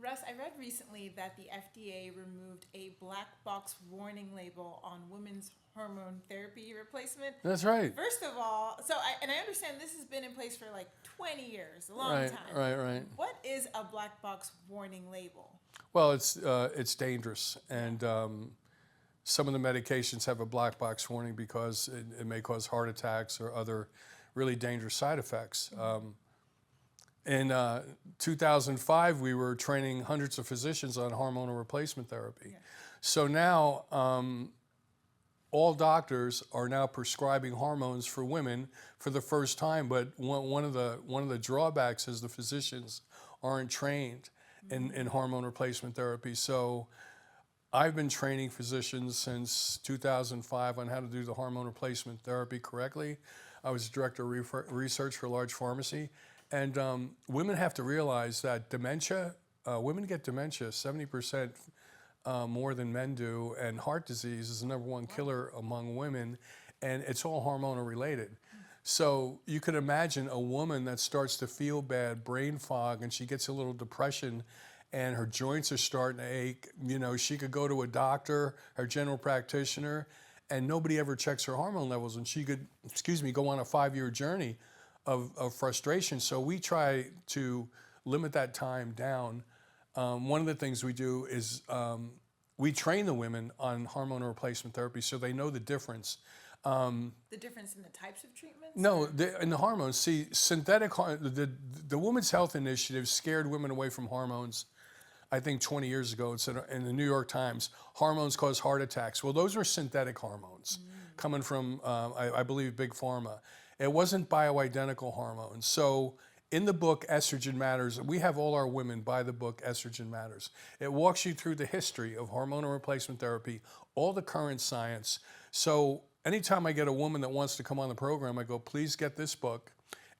Russ, I read recently that the FDA removed a black box warning label on women's hormone therapy replacement. That's right. First of all, and I understand this has been in place for like 20 years, a long Right, time. right, right. What is a black box warning label? Well, it's dangerous, Yeah. and some of the medications have a black box warning because it may cause heart attacks or other really dangerous side effects. In 2005, we were training hundreds of physicians on hormonal replacement therapy. Yeah. So now all doctors are now prescribing hormones for women for the first time. But one of the drawbacks is the physicians aren't trained in hormone replacement therapy. So I've been training physicians since 2005 on how to do the hormone replacement therapy correctly. I was director of research for a large pharmacy. And women have to realize that dementia, women get dementia 70% more than men do, and heart disease is the number one killer among women, and it's all hormonal related. So you could imagine a woman that starts to feel bad, brain fog, and she gets a little depression, and her joints are starting to ache. You know, she could go to a doctor, her general practitioner, and nobody ever checks her hormone levels, and she could, go on a 5-year journey of frustration. So we try to limit that time down. One of the things we do is we train the women on hormone replacement therapy so they know the difference. The difference in the types of treatments? No, in the hormones, see, the Women's Health Initiative scared women away from hormones. I think 20 years ago, it said in the New York Times, hormones cause heart attacks. Well, those were synthetic hormones coming from, I believe, Big Pharma. It wasn't bioidentical hormones. So in the book, Estrogen Matters, we have all our women buy the book, Estrogen Matters. It walks you through the history of hormonal replacement therapy, all the current science. So anytime I get a woman that wants to come on the program, I go, please get this book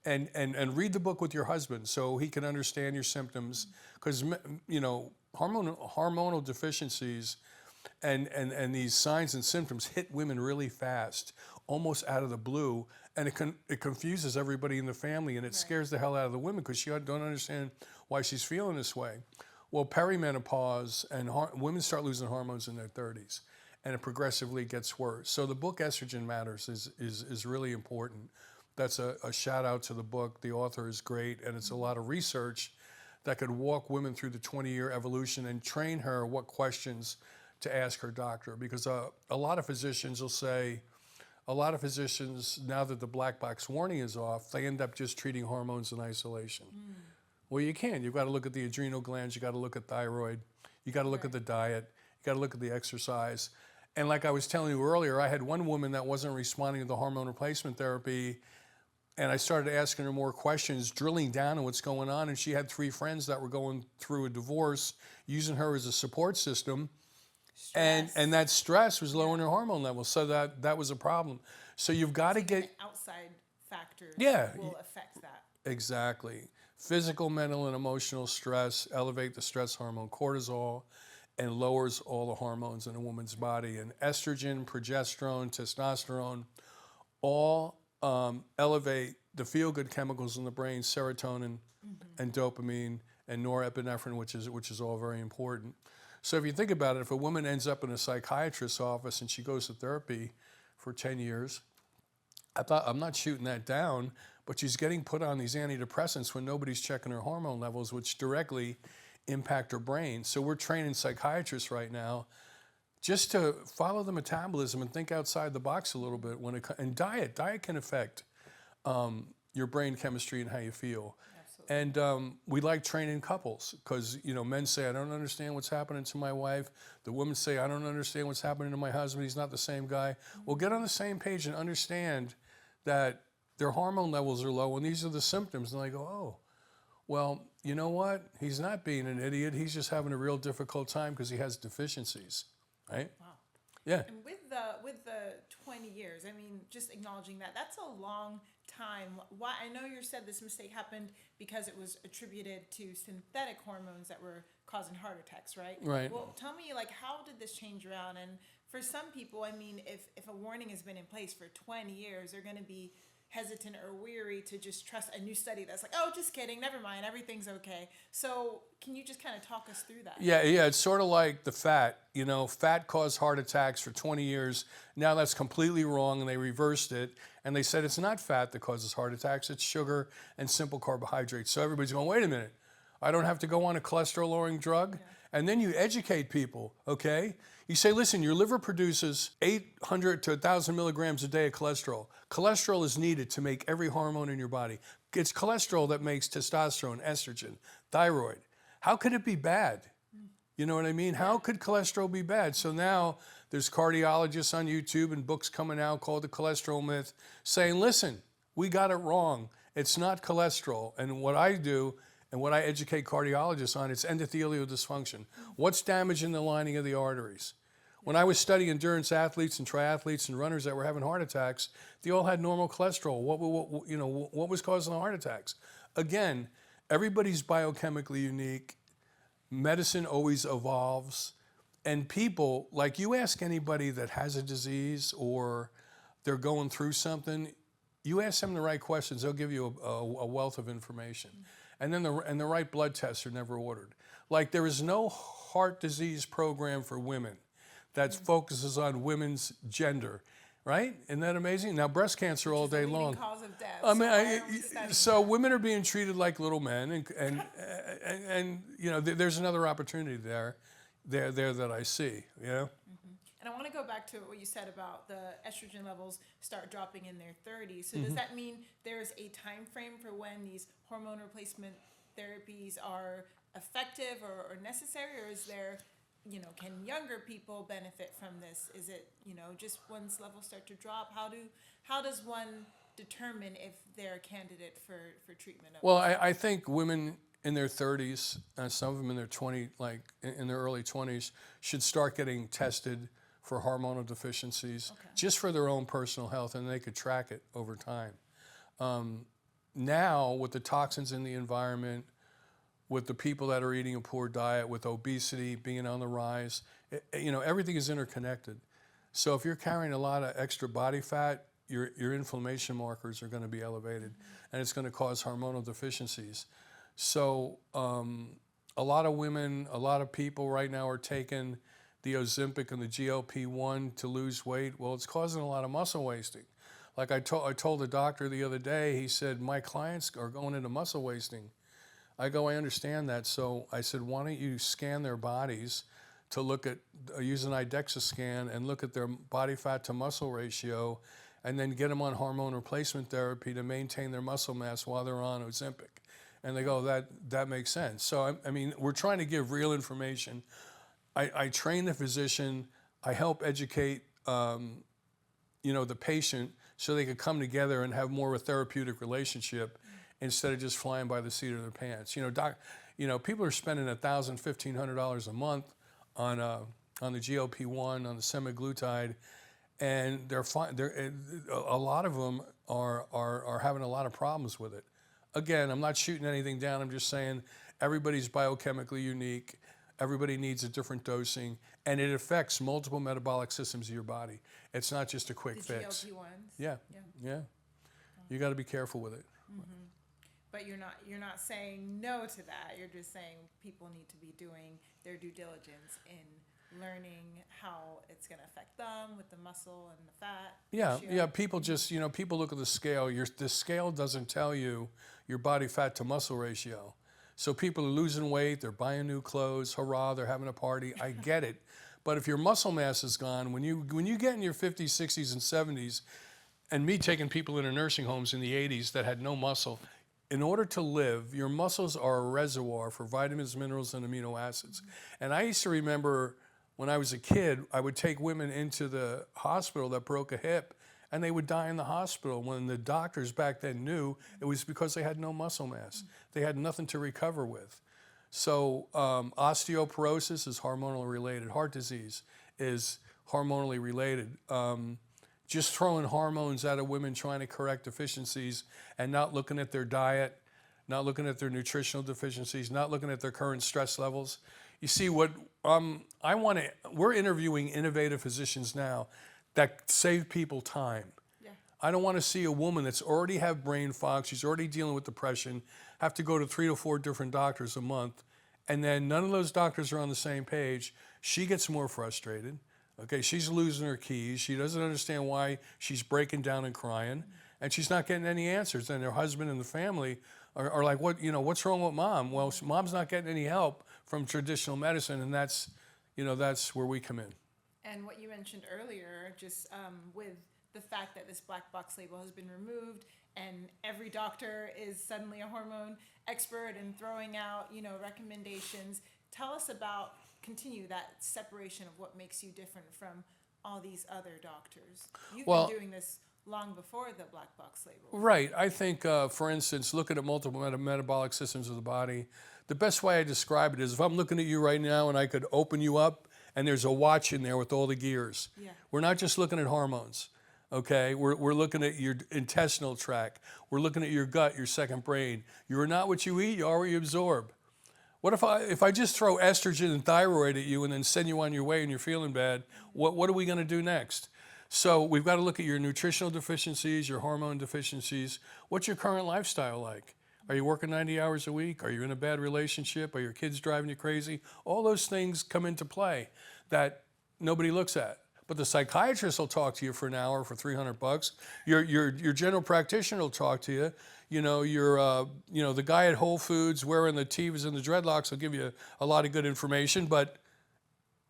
and read the book with your husband so he can understand your symptoms. Because, you know, hormonal deficiencies and these signs and symptoms hit women really fast, almost out of the blue, and it confuses everybody in the family, and it scares the hell out of the women because she don't understand why she's feeling this way. Well, perimenopause and women start losing hormones in their 30s, and it progressively gets worse. So the book Estrogen Matters is really important. That's a shout out to the book. The author is great, and it's a lot of research that could walk women through the 20-year evolution and train her what questions to ask her doctor. Because a lot of physicians will say, now that the black box warning is off, they end up just treating hormones in isolation. Well, you can't. You've got to look at the adrenal glands, you got to look at thyroid, you got to look at the diet, you got to look at the exercise. And like I was telling you earlier, I had one woman that wasn't responding to the hormone replacement therapy, and I started asking her more questions, drilling down on what's going on, and she had 3 friends that were going through a divorce, using her as a support system. And that stress was lowering her hormone levels, so that was a problem. So you've got to get outside factors Yeah. will affect that. Exactly. Physical, mental, and emotional stress elevate the stress hormone cortisol and lowers all the hormones in a woman's body. And estrogen, progesterone, testosterone all elevate the feel-good chemicals in the brain, serotonin and dopamine and norepinephrine, which is all very important. So if you think about it, if a woman ends up in a psychiatrist's office and she goes to therapy for 10 years, I'm not shooting that down, but she's getting put on these antidepressants when nobody's checking her hormone levels, which directly impact her brain. So we're training psychiatrists right now just to follow the metabolism and think outside the box a little bit. And diet can affect your brain chemistry and how you feel. Absolutely. And we like training couples because, you know, men say, I don't understand what's happening to my wife. The women say, I don't understand what's happening to my husband. He's not the same guy. Well, get on the same page and understand that their hormone levels are low and these are the symptoms. And they go, oh, well, you know what? He's not being an idiot. He's just having a real difficult time because he has deficiencies, right? Wow. Yeah. And with the 20 years, I mean, just acknowledging that, that's a long time. Why? I know you said this mistake happened because it was attributed to synthetic hormones that were causing heart attacks, right? Right. Well, tell me, like, how did this change around? And for some people, I mean, if a warning has been in place for 20 years, they're going to be hesitant or weary to just trust a new study that's like, oh, just kidding, never mind, everything's okay. So can you just kind of talk us through that? Yeah, it's sort of like the fat. You know, fat caused heart attacks for 20 years. Now that's completely wrong, and they reversed it. And they said it's not fat that causes heart attacks, it's sugar and simple carbohydrates. So everybody's going, wait a minute, I don't have to go on a cholesterol-lowering drug? Yeah. And then you educate people, okay? You say, listen, your liver produces 800 to 1,000 milligrams a day of cholesterol. Cholesterol is needed to make every hormone in your body. It's cholesterol that makes testosterone, estrogen, thyroid. How could it be bad? You know what I mean? How could cholesterol be bad? So now there's cardiologists on YouTube and books coming out called The Cholesterol Myth saying, listen, we got it wrong. It's not cholesterol. And what I do and what I educate cardiologists on, it's endothelial dysfunction. What's damaging the lining of the arteries? When I was studying endurance athletes and triathletes and runners that were having heart attacks, they all had normal cholesterol. What was causing the heart attacks? Again, everybody's biochemically unique. Medicine always evolves. And people, like you ask anybody that has a disease or they're going through something, you ask them the right questions, they'll give you a wealth of information. And then the right blood tests are never ordered. Like there is no heart disease program for women that focuses on women's gender, right? Isn't that amazing? Now breast cancer all day long. Cause of death. I mean, so women are being treated like little men, and you know, there's another opportunity there that I see, you know. And I want to go back to what you said about the estrogen levels start dropping in their 30s. So does that mean there's a time frame for when these hormone replacement therapies are effective or necessary, or is there, you know, can younger people benefit from this? Is it, you know, just once levels start to drop, how does one determine if they're a candidate for treatment? Well, I think women in their 30s, some of them in their in their early 20s, should start getting tested for hormonal deficiencies, just for their own personal health, and they could track it over time. Now, with the toxins in the environment, with the people that are eating a poor diet, with obesity being on the rise, you know, everything is interconnected. So if you're carrying a lot of extra body fat, your inflammation markers are going to be elevated, and it's going to cause hormonal deficiencies. So a lot of women, a lot of people right now are taking the Ozempic and the GLP-1 to lose weight. Well, it's causing a lot of muscle wasting. Like I told the doctor the other day, he said, my clients are going into muscle wasting. I go, I understand that. So I said, why don't you scan their bodies to look at, use an IDEXA scan and look at their body fat to muscle ratio, and then get them on hormone replacement therapy to maintain their muscle mass while they're on Ozempic. And they go, that makes sense. So, I mean, we're trying to give real information. I train the physician, I help educate, you know, the patient so they could come together and have more of a therapeutic relationship instead of just flying by the seat of their pants. You know, people are spending $1,000, $1,500 a month on the GLP-1, on the semaglutide, and a lot of them are having a lot of problems with it. Again, I'm not shooting anything down. I'm just saying everybody's biochemically unique. Everybody needs a different dosing, and it affects multiple metabolic systems of your body. It's not just a quick fix. GLP-1s? Yeah. You got to be careful with it. But you're not saying no to that. You're just saying people need to be doing their due diligence in learning how it's going to affect them with the muscle and the fat. Yeah. People just, you know, people look at the scale. The scale doesn't tell you your body fat to muscle ratio. So people are losing weight, they're buying new clothes, hurrah, they're having a party. I get it. But if your muscle mass is gone, when you get in your 50s, 60s, and 70s, and me taking people into nursing homes in the 80s that had no muscle, in order to live, your muscles are a reservoir for vitamins, minerals, and amino acids. And I used to remember when I was a kid, I would take women into the hospital that broke a hip, and they would die in the hospital when the doctors back then knew it was because they had no muscle mass. They had nothing to recover with. So osteoporosis is hormonally related. Heart disease is hormonally related. Just throwing hormones at a women trying to correct deficiencies and not looking at their diet, not looking at their nutritional deficiencies, not looking at their current stress levels. You see, what we're interviewing innovative physicians now that save people time. I don't want to see a woman that's already have brain fog, she's already dealing with depression, have to go to 3 to 4 different doctors a month, and then none of those doctors are on the same page. She gets more frustrated. Okay, she's losing her keys. She doesn't understand why she's breaking down and crying, and she's not getting any answers. And her husband and the family are like, "What? You know, what's wrong with mom?" Well, mom's not getting any help from traditional medicine, and that's where we come in. And what you mentioned earlier, just with the fact that this black box label has been removed and every doctor is suddenly a hormone expert and throwing out, recommendations. Tell us about, continue that separation of what makes you different from all these other doctors. You've been doing this long before the black box label. Right. I think, for instance, looking at multiple metabolic systems of the body, the best way I describe it is if I'm looking at you right now and I could open you up and there's a watch in there with all the gears. Yeah. We're not just looking at hormones. Okay, we're looking at your intestinal tract. We're looking at your gut, your second brain. You are not what you eat, you are what you absorb. What if I just throw estrogen and thyroid at you and then send you on your way and you're feeling bad? What are we going to do next? So we've got to look at your nutritional deficiencies, your hormone deficiencies. What's your current lifestyle like? Are you working 90 hours a week? Are you in a bad relationship? Are your kids driving you crazy? All those things come into play that nobody looks at. But the psychiatrist will talk to you for an hour for $300. Your general practitioner will talk to you. The guy at Whole Foods wearing the Tevas and the dreadlocks will give you a lot of good information, but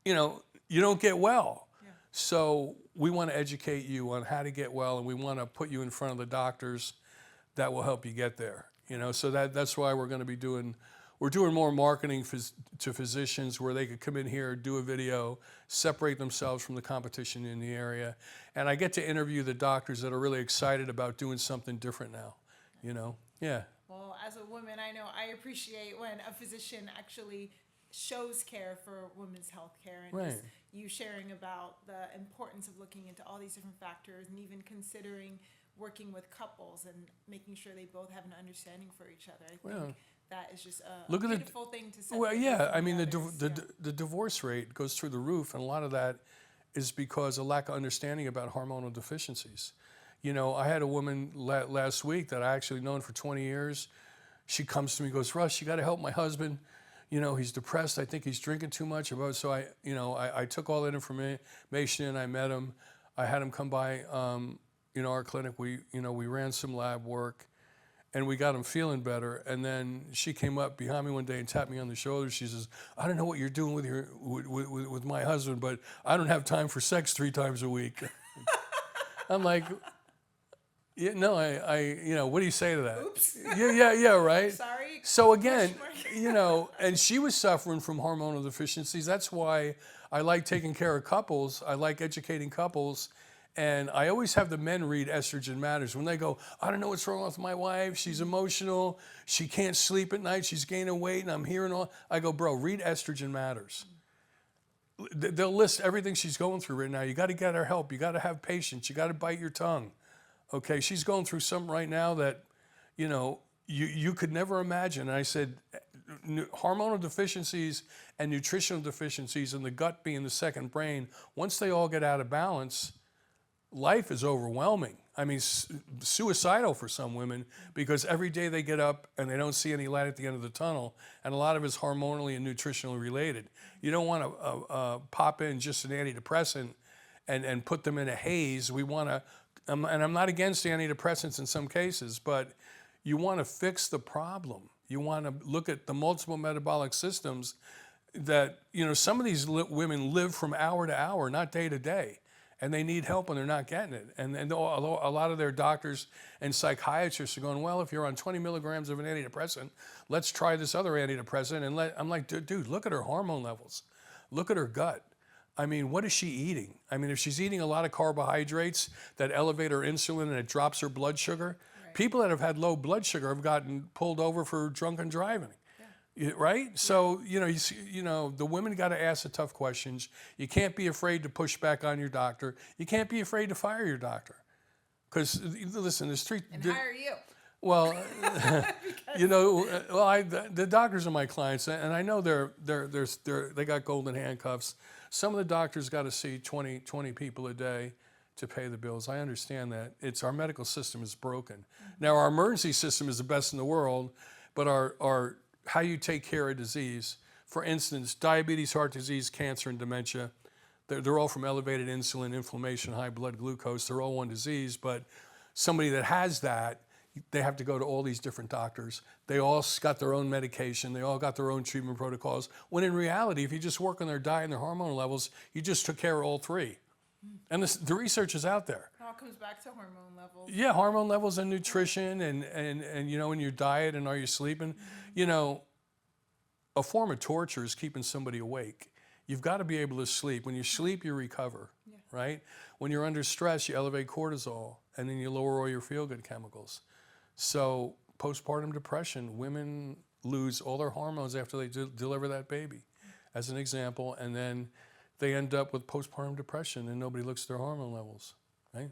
you don't get well. Yeah. So we want to educate you on how to get well, and we want to put you in front of the doctors that will help you get there. So that's why we're going to be doing more marketing to physicians where they could come in here, do a video, separate themselves from the competition in the area. And I get to interview the doctors that are really excited about doing something different now, Yeah. Well, as a woman, I know I appreciate when a physician actually shows care for women's health care, and Right. just you sharing about the importance of looking into all these different factors and even considering working with couples and making sure they both have an understanding for each other. I think that is just a beautiful thing to say. Well, yeah, I mean, the divorce rate goes through the roof, and a lot of that is because of lack of understanding about hormonal deficiencies. I had a woman last week that I actually known for 20 years. She comes to me and goes, "Russ, you got to help my husband. He's depressed. I think he's drinking too much." So I took all that information and I met him. I had him come by, our clinic. We ran some lab work, and we got him feeling better. And then she came up behind me one day and tapped me on the shoulder. She says, "I don't know what you're doing with my husband, but I don't have time for sex 3 times a week." I'm like, "Yeah, no, what do you say to that?" Oops. Yeah, right. Sorry. So again, and she was suffering from hormonal deficiencies. That's why I like taking care of couples. I like educating couples. And I always have the men read Estrogen Matters. When they go, "I don't know what's wrong with my wife. She's emotional. She can't sleep at night. She's gaining weight, and I'm hearing all." I go, "Bro, read Estrogen Matters." They'll list everything she's going through right now. You got to get her help. You got to have patience. You got to bite your tongue. Okay, she's going through something right now that, you could never imagine. And I said, hormonal deficiencies and nutritional deficiencies, and the gut being the second brain, once they all get out of balance, life is overwhelming. I mean, suicidal for some women, because every day they get up and they don't see any light at the end of the tunnel, and a lot of it's hormonally and nutritionally related. You don't want to pop in just an antidepressant and put them in a haze. We want to, and I'm not against antidepressants in some cases, but you want to fix the problem. You want to look at the multiple metabolic systems that, some of these women live from hour to hour, not day to day. And they need help and they're not getting it. And a lot of their doctors and psychiatrists are going, "Well, if you're on 20 milligrams of an antidepressant, let's try this other antidepressant." And I'm like, dude, look at her hormone levels. Look at her gut. I mean, what is she eating? I mean, if she's eating a lot of carbohydrates that elevate her insulin and it drops her blood sugar, right. People that have had low blood sugar have gotten pulled over for drunken driving. Right? So, the women got to ask the tough questions. You can't be afraid to push back on your doctor. You can't be afraid to fire your doctor. Because, listen, there's 3... And hire you. Well, the doctors are my clients, and I know they got golden handcuffs. Some of the doctors got to see 20 people a day, to pay the bills. I understand that. It's our medical system is broken. Now, our emergency system is the best in the world, but our how you take care of disease, for instance, diabetes, heart disease, cancer, and dementia, they're all from elevated insulin, inflammation, high blood glucose. They're all one disease, but somebody that has that, they have to go to all these different doctors. They all got their own medication. They all got their own treatment protocols. When in reality, if you just work on their diet and their hormone levels, you just took care of all three. And the research is out there. It all comes back to hormone levels. Yeah, hormone levels and nutrition and you know, in your diet and are you sleeping? You know, a form of torture is keeping somebody awake. You've got to be able to sleep. When you sleep, you recover, right? When you're under stress, you elevate cortisol, and then you lower all your feel-good chemicals. So postpartum depression, women lose all their hormones after they deliver that baby, as an example, and then they end up with postpartum depression, and nobody looks at their hormone levels, right?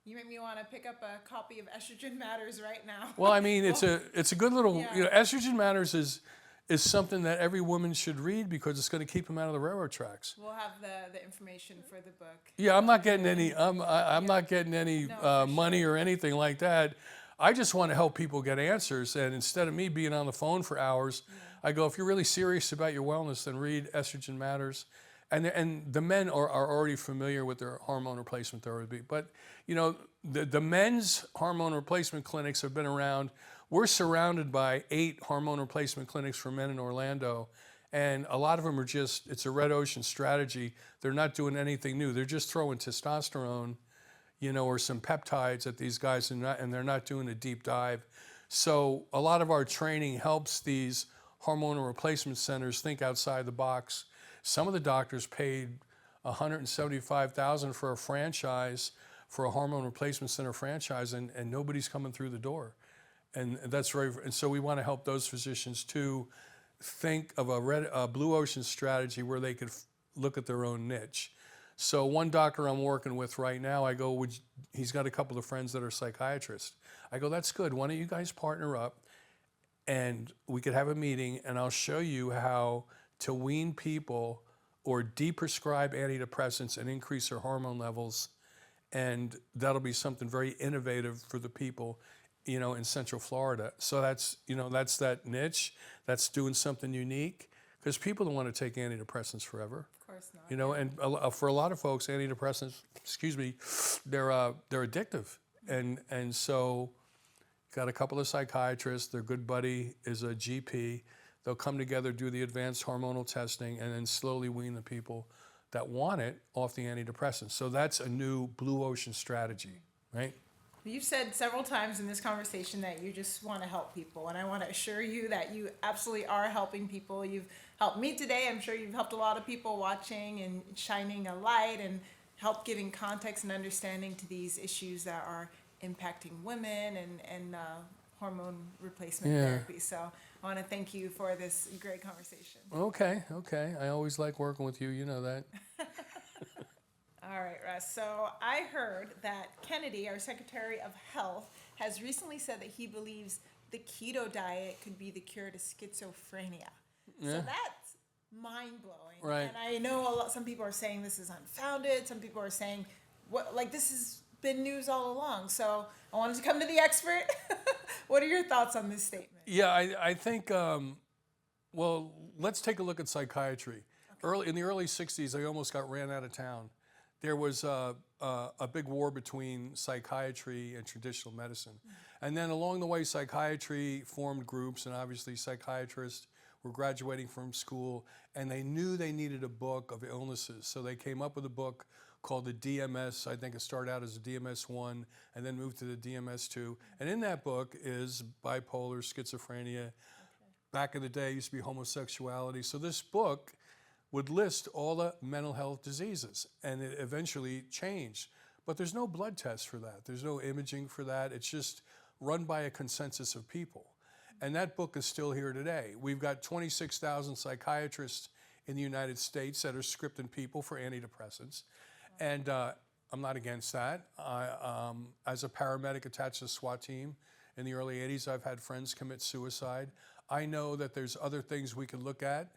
You make me want to pick up a copy of Estrogen Matters right now. Well, I mean, it's a good little, you know, Estrogen Matters is something that every woman should read because it's going to keep them out of the railroad tracks. We'll have the information for the book. Yeah, I'm not getting any. I'm not getting any money or anything like that. I just want to help people get answers, and instead of me being on the phone for hours, I go, if you're really serious about your wellness, then read Estrogen Matters. And the men are already familiar with their hormone replacement therapy, but you know the men's hormone replacement clinics have been around. We're surrounded by 8 hormone replacement clinics for men in Orlando, and a lot of them are just, it's a red ocean strategy. They're not doing anything new. They're just throwing testosterone, you know, or some peptides at these guys, and they're not doing a deep dive. So a lot of our training helps these hormonal replacement centers think outside the box. Some of the doctors paid $175,000 for a franchise, for a hormone replacement center franchise, and nobody's coming through the door. And that's right. And so we want to help those physicians to think of a blue ocean strategy where they could look at their own niche. So one doctor I'm working with right now, I go, he's got a couple of friends that are psychiatrists. I go, that's good. Why don't you guys partner up and we could have a meeting and I'll show you how to wean people or deprescribe antidepressants and increase their hormone levels. And that'll be something very innovative for the people, you know, in Central Florida. So that's, you know, that's that niche. That's doing something unique because people don't want to take antidepressants forever. Of course not. You know, and for a lot of folks, antidepressants, they're addictive. And so got a couple of psychiatrists. Their good buddy is a GP. They'll come together, do the advanced hormonal testing, and then slowly wean the people that want it off the antidepressants. So that's a new blue ocean strategy, right? You've said several times in this conversation that you just want to help people, and I want to assure you that you absolutely are helping people. You've helped me today. I'm sure you've helped a lot of people watching and shining a light and help giving context and understanding to these issues that are impacting women and hormone replacement therapy. So I want to thank you for this great conversation. Okay. I always like working with you. You know that. All right, Russ. So I heard that Kennedy, our Secretary of Health, has recently said that he believes the keto diet could be the cure to schizophrenia. Yeah. So that's mind-blowing. Right. And I know some people are saying this is unfounded. Some people are saying, this has been news all along. So I wanted to come to the expert. What are your thoughts on this statement? Yeah, I think, well, let's take a look at psychiatry. Okay. In the early 60s, they almost got ran out of town. There was a big war between psychiatry and traditional medicine. And then along the way, psychiatry formed groups, and obviously psychiatrists were graduating from school, and they knew they needed a book of illnesses. So they came up with a book called the DMS. I think it started out as a DMS-1 and then moved to the DMS-2. And in that book is bipolar, schizophrenia. Okay. Back in the day, it used to be homosexuality. So this book would list all the mental health diseases, and it eventually changed. But there's no blood test for that. There's no imaging for that. It's just run by a consensus of people. And that book is still here today. We've got 26,000 psychiatrists in the United States that are scripting people for antidepressants. And I'm not against that. As a paramedic attached to the SWAT team in the early 80s, I've had friends commit suicide. I know that there's other things we can look at,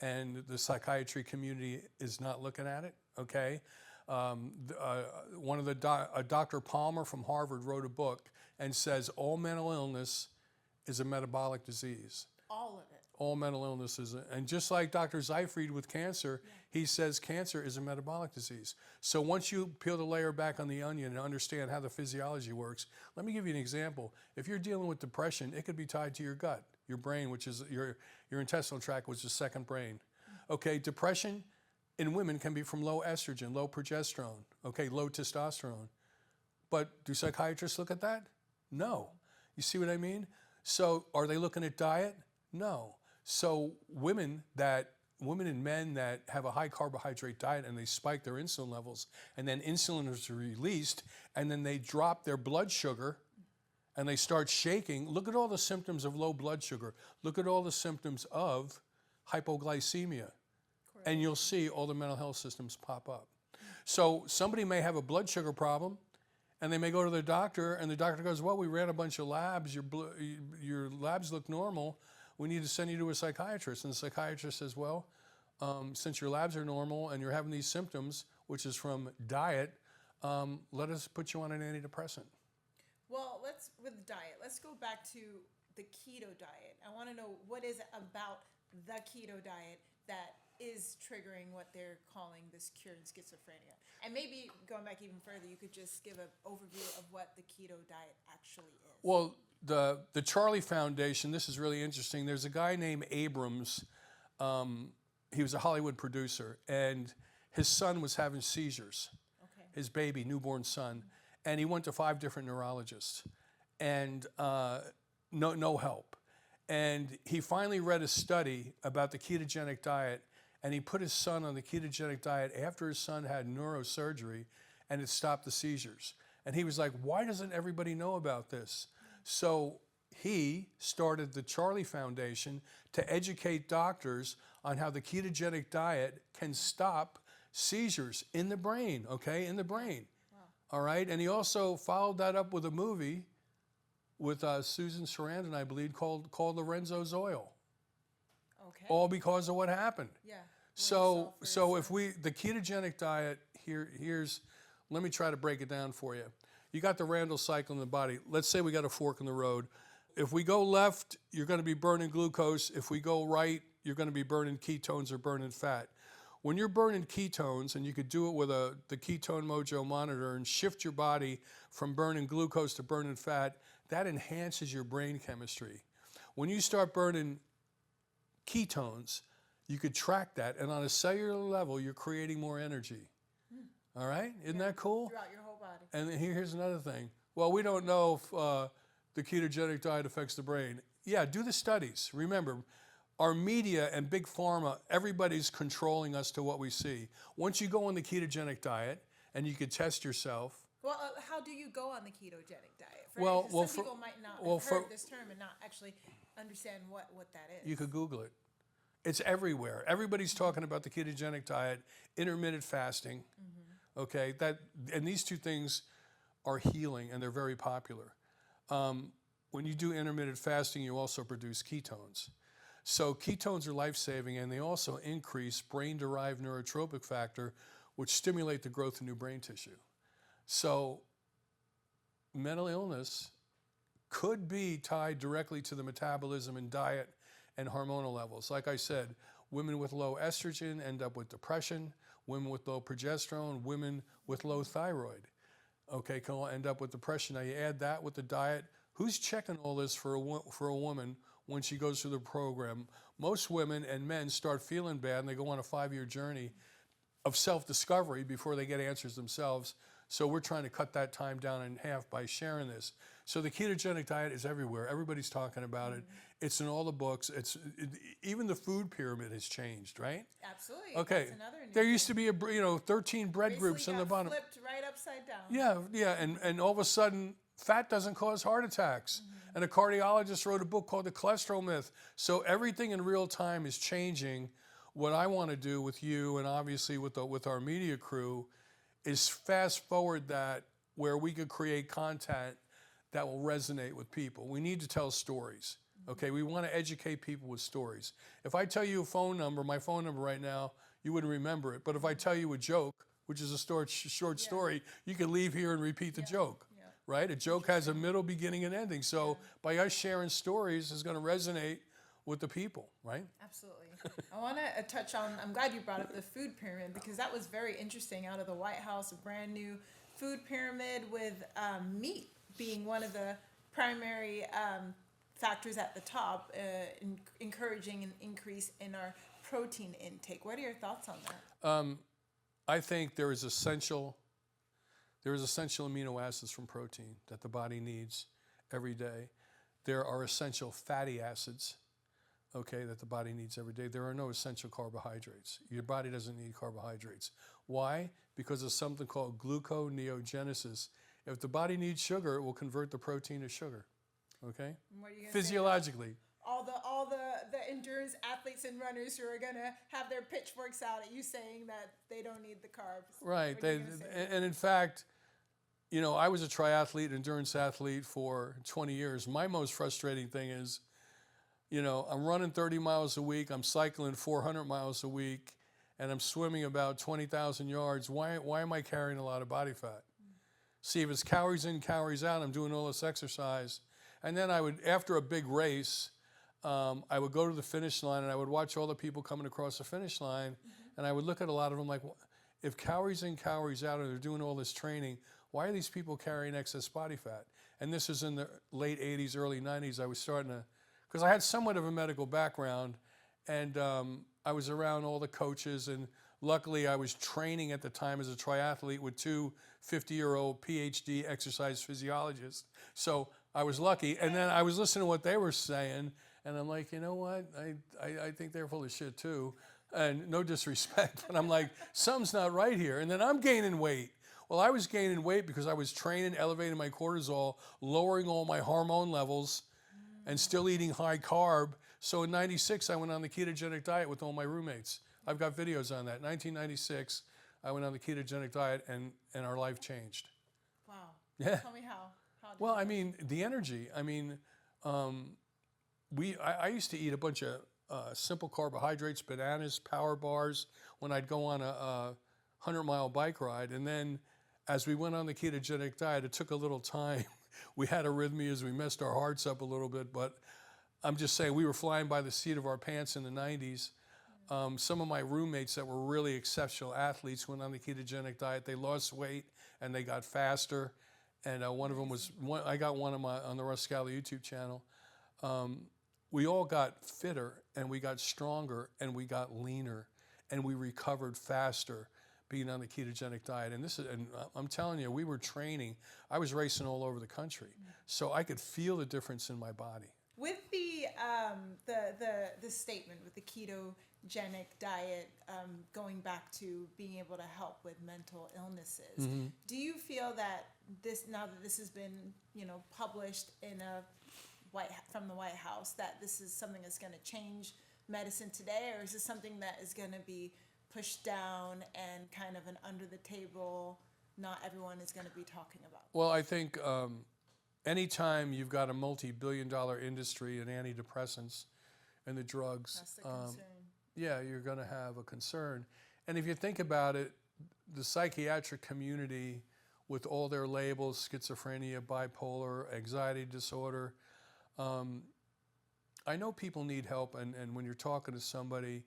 and the psychiatry community is not looking at it, okay? One of the Dr. Palmer from Harvard wrote a book and says all mental illness is a metabolic disease. All of it. All mental illnesses. And just like Dr. Seyfried with cancer, he says cancer is a metabolic disease. So once you peel the layer back on the onion and understand how the physiology works, let me give you an example. If you're dealing with depression, it could be tied to your gut, your brain, which is your intestinal tract, which is the second brain. Okay, depression in women can be from low estrogen, low progesterone, okay, low testosterone. But do psychiatrists look at that? No. You see what I mean? So are they looking at diet? No. So women and men that have a high carbohydrate diet and they spike their insulin levels, and then insulin is released, and then they drop their blood sugar and they start shaking. Look at all the symptoms of low blood sugar. Look at all the symptoms of hypoglycemia. Correct. And you'll see all the mental health systems pop up. So somebody may have a blood sugar problem, and they may go to their doctor, and the doctor goes, well, we ran a bunch of labs. Your labs look normal. We need to send you to a psychiatrist. And the psychiatrist says, well, since your labs are normal and you're having these symptoms, which is from diet, let us put you on an antidepressant. Well, with diet, let's go back to the keto diet. I want to know what is it about the keto diet that is triggering what they're calling this cure in schizophrenia. And maybe going back even further, you could just give an overview of what the keto diet actually is. Well, the Charlie Foundation, this is really interesting. There's a guy named Abrams. He was a Hollywood producer, and his son was having seizures, his baby, newborn son. And he went to 5 different neurologists, and no help. And he finally read a study about the ketogenic diet, and he put his son on the ketogenic diet after his son had neurosurgery, and it stopped the seizures. And he was like, why doesn't everybody know about this? So he started the Charlie Foundation to educate doctors on how the ketogenic diet can stop seizures in the brain, okay, in the brain. Wow. All right, and he also followed that up with a movie with Susan Sarandon, I believe, called Lorenzo's Oil. Okay. All because of what happened. Yeah. So if the ketogenic diet, here's, let me try to break it down for you. You got the Randall cycle in the body. Let's say we got a fork in the road. If we go left, you're going to be burning glucose. If we go right, you're going to be burning ketones or burning fat. When you're burning ketones, and you could do it with the Ketone Mojo monitor and shift your body from burning glucose to burning fat, that enhances your brain chemistry. When you start burning ketones, you could track that, and on a cellular level, you're creating more energy. All right? Isn't that cool? Throughout your whole body. And here's another thing. Well, we don't know if the ketogenic diet affects the brain. Yeah, do the studies. Remember, our media and big pharma, everybody's controlling us to what we see. Once you go on the ketogenic diet, and you could test yourself. Well, how do you go on the ketogenic diet? Some people might not have heard this term and not actually understand what that is. You could Google it. It's everywhere. Everybody's talking about the ketogenic diet, intermittent fasting. Okay, and these two things are healing, and they're very popular. When you do intermittent fasting, you also produce ketones. So ketones are life-saving, and they also increase brain-derived neurotropic factor, which stimulate the growth of new brain tissue. So mental illness could be tied directly to the metabolism and diet and hormonal levels. Like I said, women with low estrogen end up with depression, women with low progesterone, women with low thyroid, okay, can all end up with depression. Now you add that with the diet. Who's checking all this for a woman when she goes through the program? Most women and men start feeling bad, and they go on a 5-year journey of self-discovery before they get answers themselves. So we're trying to cut that time down in half by sharing this. So the ketogenic diet is everywhere. Everybody's talking about it. It's in all the books. Even the food pyramid has changed, right? Absolutely. Okay. That's another new there thing. used to be 13 bread groups in the bottom. Flipped right upside down. Yeah, and all of a sudden, fat doesn't cause heart attacks. And a cardiologist wrote a book called The Cholesterol Myth. So everything in real time is changing. What I want to do with you, and obviously with our media crew, is fast forward that where we could create content that will resonate with people. We need to tell stories, okay? We want to educate people with stories. If I tell you a phone number, my phone number right now, you wouldn't remember it. But if I tell you a joke, which is a short story, you can leave here and repeat the joke, Yeah. right? A joke has a middle, beginning, and ending. So by us sharing stories, it's going to resonate with the people, right? Absolutely. I want to touch on, I'm glad you brought up the food pyramid, because that was very interesting out of the White House, a brand new food pyramid with meat being one of the primary factors at the top, encouraging an increase in our protein intake. What are your thoughts on that? I think there is essential amino acids from protein that the body needs every day. There are essential fatty acids, okay, that the body needs every day. There are no essential carbohydrates. Your body doesn't need carbohydrates. Why? Because of something called gluconeogenesis. If the body needs sugar, it will convert the protein to sugar, okay? And what are you gonna say Physiologically. about all the endurance athletes and runners who are gonna have their pitchforks out at you saying that they don't need the carbs? Right. What are you gonna say? And in fact, you know, I was a triathlete, endurance athlete for 20 years. My most frustrating thing is, you know, I'm running 30 miles a week, I'm cycling 400 miles a week, and I'm swimming about 20,000 yards. Why am I carrying a lot of body fat? See, if it's calories in, calories out, I'm doing all this exercise. And then I would, after a big race, I would go to the finish line and I would watch all the people coming across the finish line, and I would look at a lot of them like, if calories in, calories out, and they're doing all this training, why are these people carrying excess body fat? And this is in the late 80s, early 90s. I was starting to, because I had somewhat of a medical background, and I was around all the coaches, and luckily I was training at the time as a triathlete with two 50-year-old PhD exercise physiologists. So I was lucky. And then I was listening to what they were saying, and I'm like, you know what? I think they're full of shit too. And no disrespect, but I'm like, something's not right here. And then I'm gaining weight. Well, I was gaining weight because I was training, elevating my cortisol, lowering all my hormone levels, and still eating high carb. So in 96, I went on the ketogenic diet with all my roommates. I've got videos on that. 1996, I went on the ketogenic diet, and our life changed. Wow. Yeah. Tell me how. Well, I mean, the energy. I mean, I used to eat a bunch of simple carbohydrates, bananas, power bars when I'd go on a 100-mile bike ride. And then as we went on the ketogenic diet, it took a little time. We had arrhythmias, we messed our hearts up a little bit, but I'm just saying we were flying by the seat of our pants in the 90s. Some of my roommates that were really exceptional athletes went on the ketogenic diet. They lost weight and they got faster. And one of them was, I got one on the Russ Scala YouTube channel. We all got fitter and we got stronger and we got leaner and we recovered faster being on the ketogenic diet. And I'm telling you, we were training. I was racing all over the country, so I could feel the difference in my body. With the statement with the ketogenic diet, going back to being able to help with mental illnesses, do you feel that now that this has been, published in from the White House, that this is something that's going to change medicine today, or is this something that is going to be pushed down and kind of an under the table, not everyone is going to be talking about? Well, I think anytime you've got a multi-billion-dollar industry in antidepressants and the drugs, That's the concern. yeah, you're going to have a concern. And if you think about it, the psychiatric community, with all their labels, schizophrenia, bipolar, anxiety disorder, I know people need help, and when you're talking to somebody,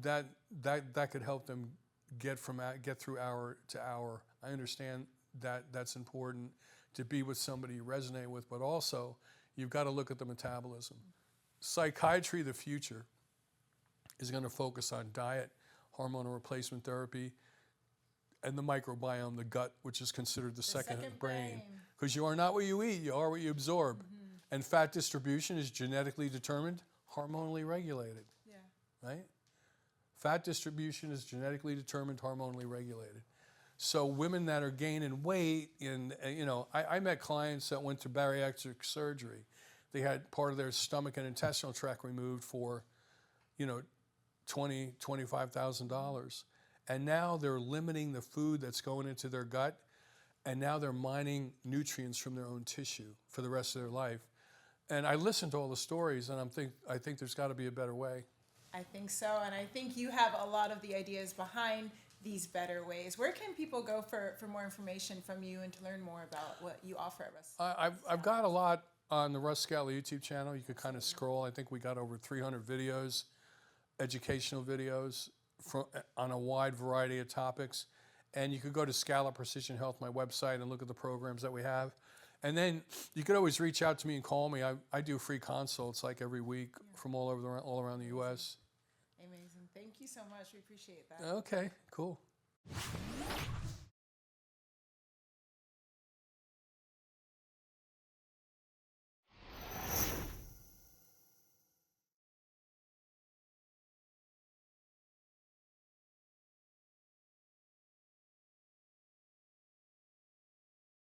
that could help them get through hour to hour. I understand that that's important to be with somebody you resonate with, but also you've got to look at the metabolism. Psychiatry, the future, is going to focus on diet, hormonal replacement therapy, and the microbiome, the gut, which is considered the second brain. Because you are not what you eat, you are what you absorb. And fat distribution is genetically determined, hormonally regulated. Yeah. Right? Fat distribution is genetically determined, hormonally regulated. So women that are gaining weight, I met clients that went to bariatric surgery. They had part of their stomach and intestinal tract removed for, $20,000, $25,000. And now they're limiting the food that's going into their gut, and now they're mining nutrients from their own tissue for the rest of their life. And I listened to all the stories, and I think there's got to be a better way. I think so, and I think you have a lot of the ideas behind these better ways. Where can people go for more information from you and to learn more about what you offer at Russ? I've got a lot on the Russ Scala YouTube channel. You could kind of scroll. I think we got over 300 videos, educational videos on a wide variety of topics. And you could go to Scala Precision Health, my website, and look at the programs that we have. And then you could always reach out to me and call me. I do free consults like every week from all around the U.S. Amazing. Thank you so much. We appreciate that. Okay, cool.